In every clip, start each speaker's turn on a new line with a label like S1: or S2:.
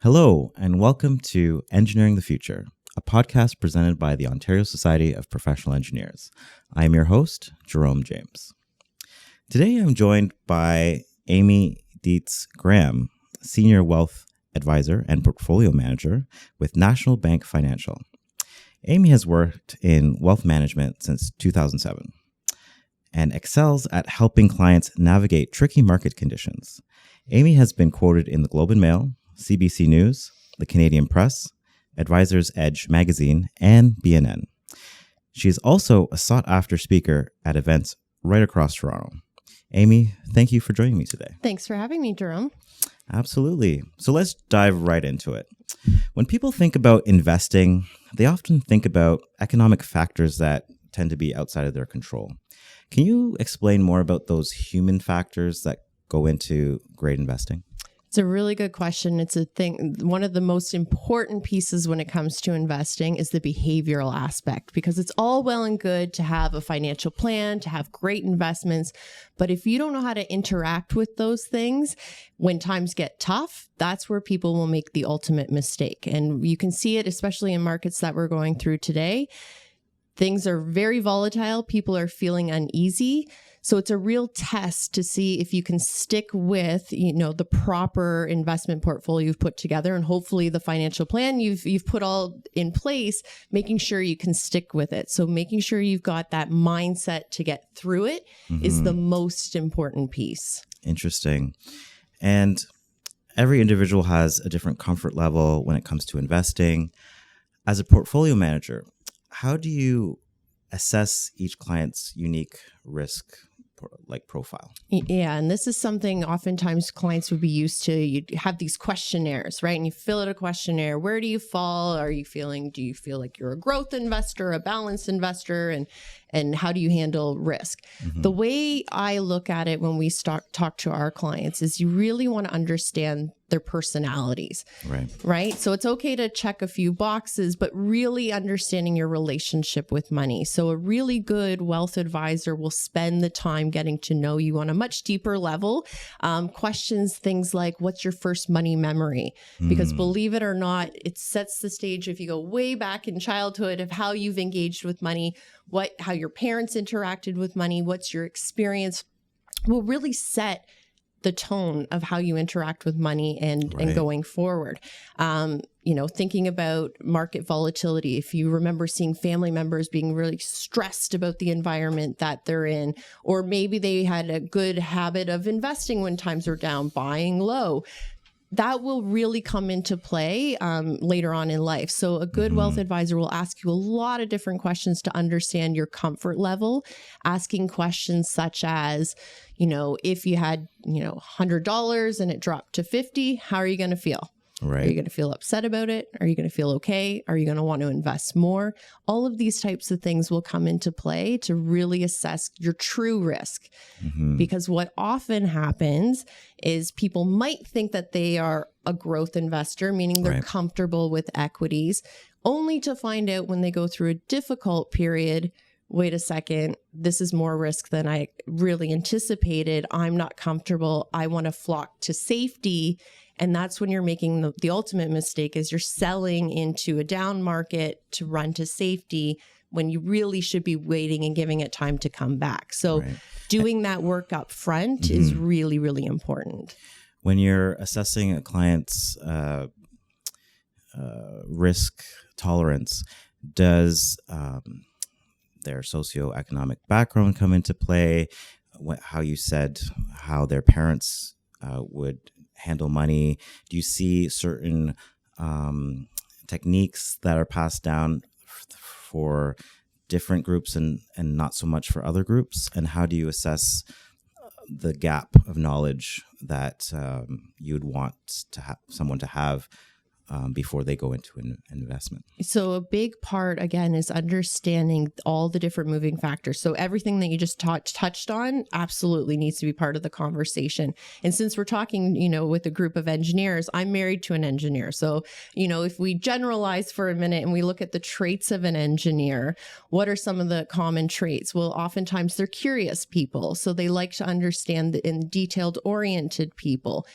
S1: Hello, and welcome to Engineering the Future, a podcast presented by the Ontario Society of Professional Engineers. I am your host, Jerome James. Today, I'm joined by Amy Dietz-Graham, Senior Wealth Advisor and Portfolio Manager with National Bank Financial. Amy has worked in wealth management since 2007 and excels at helping clients navigate tricky market conditions. Amy has been quoted in the Globe and Mail, CBC News, the Canadian Press, Advisor's Edge magazine, and BNN. She is also a sought-after speaker at events right across Toronto. Amy, thank you for joining me today.
S2: Thanks for having me, Jerome.
S1: Absolutely. So let's dive right into it. When people think about investing, they often think about economic factors that tend to be outside of their control. Can you explain more about those human factors that go into great investing?
S2: It's a really good question. It's a thing. One of the most important pieces when it comes to investing is the behavioral aspect, because it's all well and good to have a financial plan, to have great investments. But if you don't know how to interact with those things, when times get tough, that's where people will make the ultimate mistake. And you can see it, especially in markets that we're going through today. Things are very volatile. People are feeling uneasy. So it's a real test to see if you can stick with, the proper investment portfolio you've put together, and hopefully the financial plan you've put all in place, making sure you can stick with it. So making sure you've got that mindset to get through it is the most important piece.
S1: Interesting. And every individual has a different comfort level when it comes to investing. As a portfolio manager, how do you assess each client's unique risk profile?
S2: Yeah. And this is something oftentimes clients would be used to. You'd have these questionnaires, right? And you fill out a questionnaire. Where do you fall? Do you feel like you're a growth investor, a balanced investor? And how do you handle risk? The way I look at it when we talk to our clients is you really want to understand their personalities, right? So it's okay to check a few boxes, but really understanding your relationship with money. So a really good wealth advisor will spend the time getting to know you on a much deeper level. Questions, things like, what's your first money memory? Because believe it or not, it sets the stage, if you go way back in childhood, of how you've engaged with money, how your parents interacted with money, what's your experience, will really set the tone of how you interact with money and going forward. Thinking about market volatility. If you remember seeing family members being really stressed about the environment that they're in, or maybe they had a good habit of investing when times were down, buying low, that will really come into play later on in life. So a good wealth advisor will ask you a lot of different questions to understand your comfort level, asking questions such as, if you had, $100 and it dropped to 50, how are you going to feel? Are you going to feel upset about it? Are you going to feel okay? Are you going to want to invest more? All of these types of things will come into play to really assess your true risk. Because what often happens is people might think that they are a growth investor, meaning they're comfortable with equities, only to find out when they go through a difficult period, wait a second, this is more risk than I really anticipated. I'm not comfortable. I want to flock to safety. And that's when you're making the ultimate mistake, is you're selling into a down market to run to safety when you really should be waiting and giving it time to come back. So doing that work up front is really, really important.
S1: When you're assessing a client's risk tolerance, does their socioeconomic background come into play? How you said how their parents would handle money? Do you see certain techniques that are passed down for different groups and not so much for other groups? And how do you assess the gap of knowledge that you'd want to have someone to have before they go into an investment?
S2: So a big part, again, is understanding all the different moving factors. So everything that you just touched on absolutely needs to be part of the conversation. And since we're talking, with a group of engineers, I'm married to an engineer. So, if we generalize for a minute and we look at the traits of an engineer, what are some of the common traits? Well, oftentimes they're curious people. So they like to understand and detailed oriented people.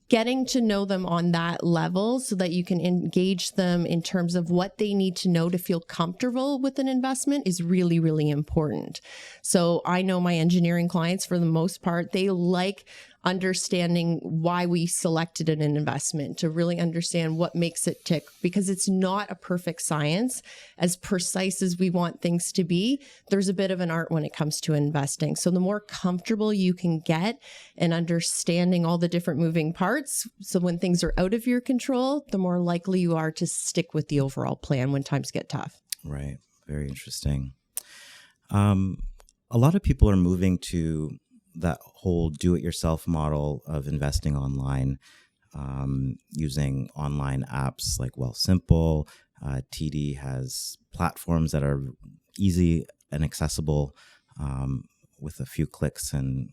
S2: getting to know them on that level so that you can engage them in terms of what they need to know to feel comfortable with an investment is really, really important. So I know my engineering clients, for the most part, they like understanding why we selected an investment, to really understand what makes it tick, because it's not a perfect science. As precise as we want things to be, there's a bit of an art when it comes to investing. So the more comfortable you can get in understanding all the different moving parts, so when things are out of your control, the more likely you are to stick with the overall plan when times get tough.
S1: Right. Very interesting. A lot of people are moving to that whole do-it-yourself model of investing online, using online apps like Wealthsimple. TD has platforms that are easy and accessible with a few clicks, and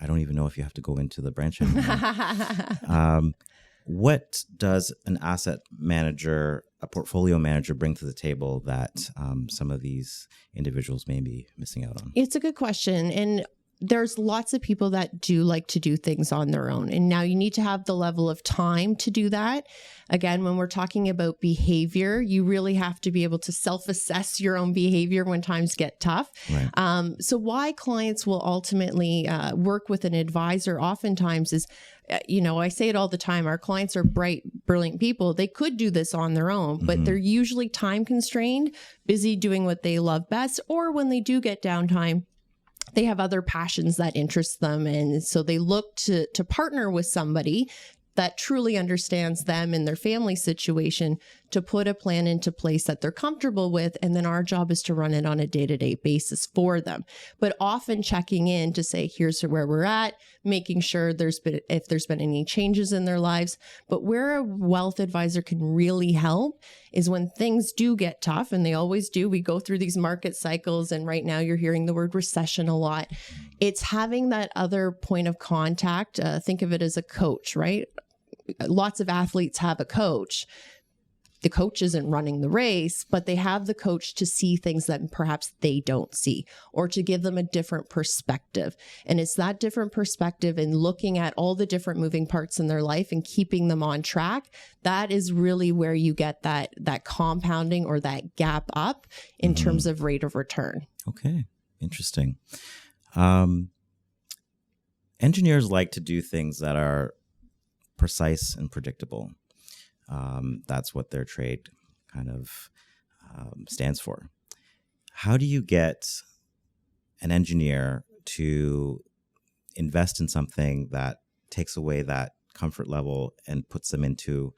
S1: I don't even know if you have to go into the branch anymore. What does an asset manager, a portfolio manager, bring to the table that some of these individuals may be missing out on?
S2: It's a good question. And there's lots of people that do like to do things on their own. And now you need to have the level of time to do that. Again, when we're talking about behavior, you really have to be able to self-assess your own behavior when times get tough.
S1: Right.
S2: So why clients will ultimately work with an advisor oftentimes is, I say it all the time, our clients are bright, brilliant people. They could do this on their own, but they're usually time constrained, busy doing what they love best, or when they do get downtime, they have other passions that interest them. And so they look to partner with somebody that truly understands them and their family situation to put a plan into place that they're comfortable with. And then our job is to run it on a day-to-day basis for them. But often checking in to say, here's where we're at, making sure if there's been any changes in their lives. But where a wealth advisor can really help is when things do get tough, and they always do. We go through these market cycles, and right now you're hearing the word recession a lot. It's having that other point of contact. Think of it as a coach, right? Lots of athletes have a coach. The coach isn't running the race, but they have the coach to see things that perhaps they don't see, or to give them a different perspective. And it's that different perspective and looking at all the different moving parts in their life and keeping them on track. That is really where you get that compounding or that gap up in terms of rate of return.
S1: Okay. Interesting. Engineers like to do things that are precise and predictable. That's what their trade kind of stands for. How do you get an engineer to invest in something that takes away that comfort level and puts them into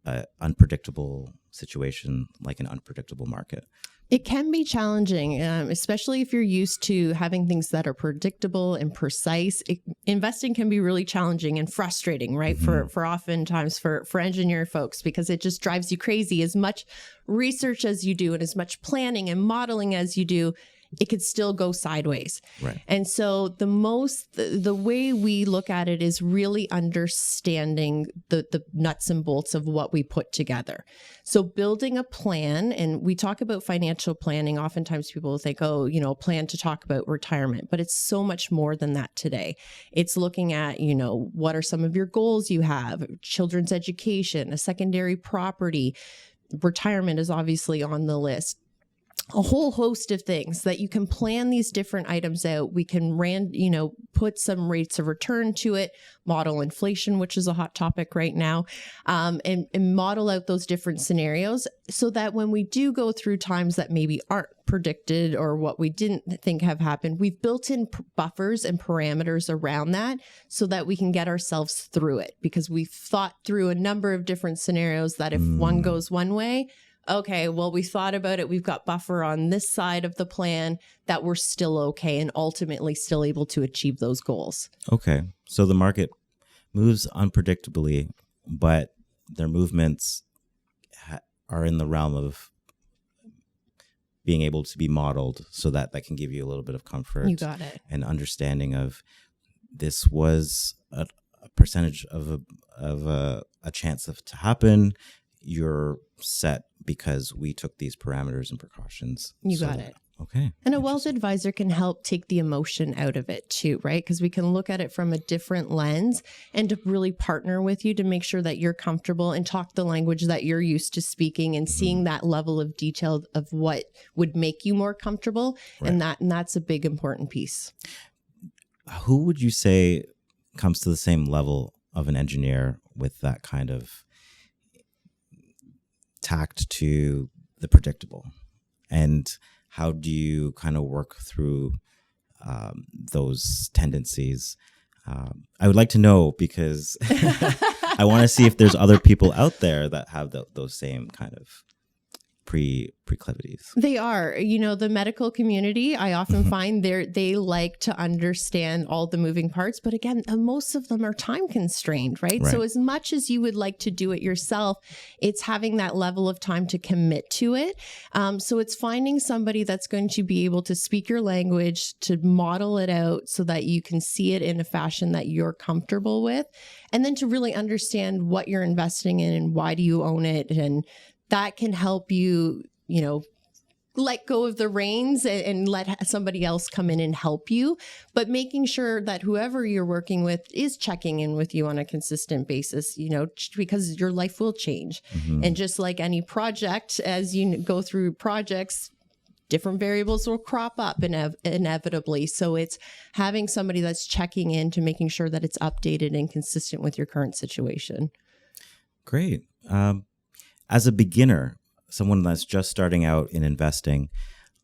S1: an unpredictable situation, like an unpredictable market?
S2: It can be challenging, especially if you're used to having things that are predictable and precise. Investing can be really challenging and frustrating, right? For oftentimes for engineer folks, because it just drives you crazy. As much research as you do and as much planning and modeling as you do, it could still go sideways.
S1: Right.
S2: And so the way we look at it is really understanding the nuts and bolts of what we put together. So building a plan, and we talk about financial planning. Oftentimes people will think, plan to talk about retirement, but it's so much more than that today. It's looking at, what are some of your goals you have, children's education, a secondary property. Retirement is obviously on the list. A whole host of things that you can plan these different items out. We can put some rates of return to it, model inflation, which is a hot topic right now, and model out those different scenarios so that when we do go through times that maybe aren't predicted or what we didn't think have happened, we've built in buffers and parameters around that so that we can get ourselves through it, because we've thought through a number of different scenarios that if one goes one way, okay, well, we thought about it. We've got buffer on this side of the plan that we're still okay and ultimately still able to achieve those goals.
S1: Okay. So the market moves unpredictably, but their movements are in the realm of being able to be modeled so that can give you a little bit of comfort.
S2: You got it.
S1: And understanding of this was a percentage of a chance to happen. You're set because we took these parameters and precautions.
S2: You got it.
S1: Okay.
S2: And a wealth advisor can help take the emotion out of it too, right? Because we can look at it from a different lens and to really partner with you to make sure that you're comfortable and talk the language that you're used to speaking and seeing that level of detail of what would make you more comfortable.
S1: Right.
S2: And that's a big important piece.
S1: Who would you say comes to the same level of an engineer with that kind of tact to the predictable? And how do you kind of work through those tendencies? I would like to know, because I want to see if there's other people out there that have those same kind of proclivities.
S2: They are, the medical community, I often find they like to understand all the moving parts, but again, most of them are time constrained, right? So as much as you would like to do it yourself, it's having that level of time to commit to it. So it's finding somebody that's going to be able to speak your language, to model it out so that you can see it in a fashion that you're comfortable with, and then to really understand what you're investing in and why do you own it. And that can help you, let go of the reins and let somebody else come in and help you. But making sure that whoever you're working with is checking in with you on a consistent basis, because your life will change. And just like any project, as you go through projects, different variables will crop up inevitably. So it's having somebody that's checking in to making sure that it's updated and consistent with your current situation.
S1: Great. As a beginner, someone that's just starting out in investing,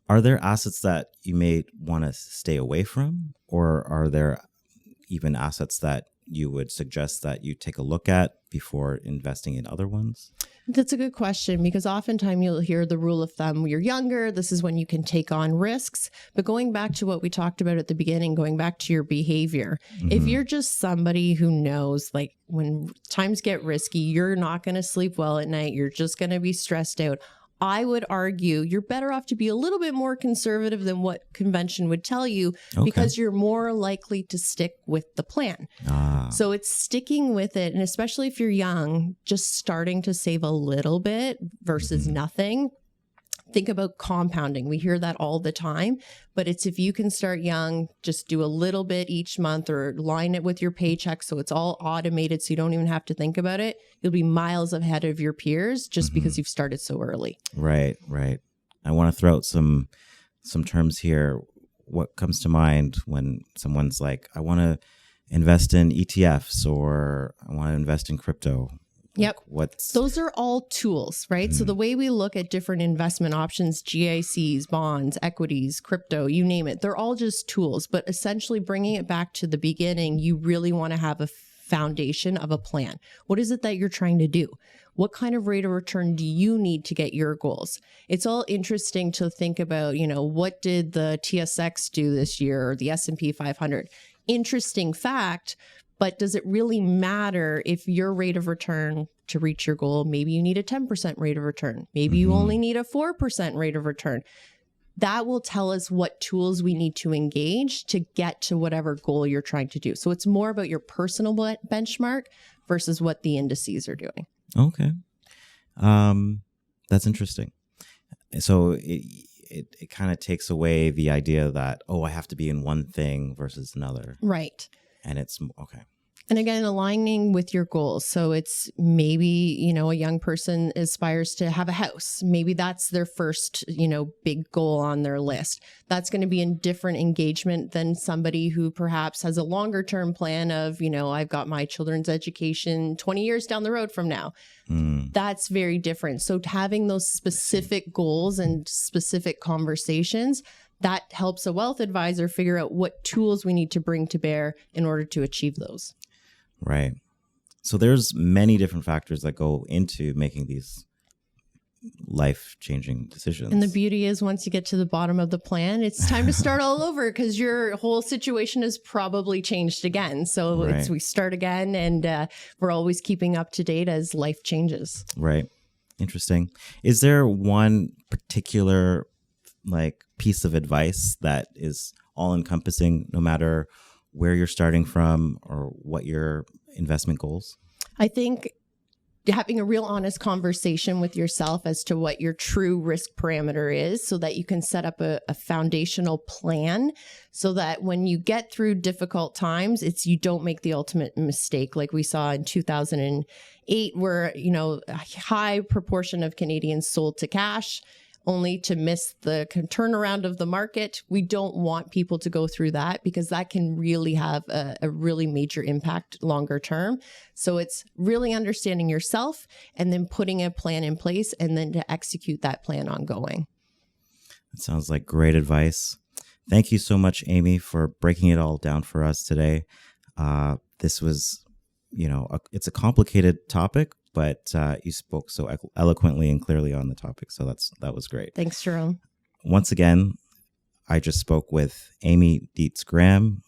S1: are there assets that you may want to stay away from? Or are there even assets that you would suggest that you take a look at before investing in other ones?
S2: That's a good question, because oftentimes you'll hear the rule of thumb, when you're younger, this is when you can take on risks. But going back to what we talked about at the beginning, going back to your behavior, if you're just somebody who knows, like, when times get risky, you're not going to sleep well at night, you're just going to be stressed out, I would argue you're better off to be a little bit more conservative than what convention would tell you, because you're more likely to stick with the plan. So it's sticking with it. And especially if you're young, just starting to save a little bit versus nothing. Think about compounding. We hear that all the time, but it's, if you can start young, just do a little bit each month or line it with your paycheck so it's all automated so you don't even have to think about it. You'll be miles ahead of your peers just because you've started so early. Right.
S1: I want to throw out some terms here. What comes to mind when someone's like, I want to invest in ETFs or I want to invest in crypto?
S2: Yep. Those are all tools, right? So the way we look at different investment options, GICs, bonds, equities, crypto, you name it, they're all just tools. But essentially bringing it back to the beginning, you really want to have a foundation of a plan. What is it that you're trying to do? What kind of rate of return do you need to get your goals? It's all interesting to think about, what did the TSX do this year, or the S&P 500? Interesting fact. But does it really matter if your rate of return to reach your goal, maybe you need a 10% rate of return, maybe you only need a 4% rate of return? That will tell us what tools we need to engage to get to whatever goal you're trying to do. So it's more about your personal benchmark versus what the indices are doing.
S1: Okay. That's interesting. So it kind of takes away the idea that, I have to be in one thing versus another.
S2: Right.
S1: And it's okay.
S2: And again, aligning with your goals. So it's maybe, a young person aspires to have a house. Maybe that's their first, big goal on their list. That's going to be in different engagement than somebody who perhaps has a longer term plan of, I've got my children's education 20 years down the road from now. That's very different. So having those specific goals and specific conversations, that helps a wealth advisor figure out what tools we need to bring to bear in order to achieve those.
S1: Right. So there's many different factors that go into making these life-changing decisions.
S2: And the beauty is, once you get to the bottom of the plan, it's time to start all over, because your whole situation has probably changed again. So we start again, and we're always keeping up to date as life changes.
S1: Right. Interesting. Is there one particular piece of advice that is all encompassing, no matter where you're starting from or what your investment goals?
S2: I think having a real honest conversation with yourself as to what your true risk parameter is so that you can set up a foundational plan so that when you get through difficult times, you don't make the ultimate mistake like we saw in 2008 where, a high proportion of Canadians sold to cash only to miss the turnaround of the market. We don't want people to go through that because that can really have a really major impact longer term. So it's really understanding yourself and then putting a plan in place and then to execute that plan ongoing.
S1: That sounds like great advice. Thank you so much, Amy, for breaking it all down for us today. This was, it's a complicated topic, but you spoke so eloquently and clearly on the topic. So that was great.
S2: Thanks, Jerome.
S1: Once again, I just spoke with Amy Dietz-Graham,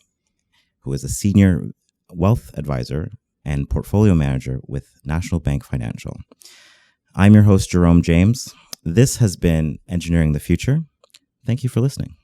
S1: who is a senior wealth advisor and portfolio manager with National Bank Financial. I'm your host, Jerome James. This has been Engineering the Future. Thank you for listening.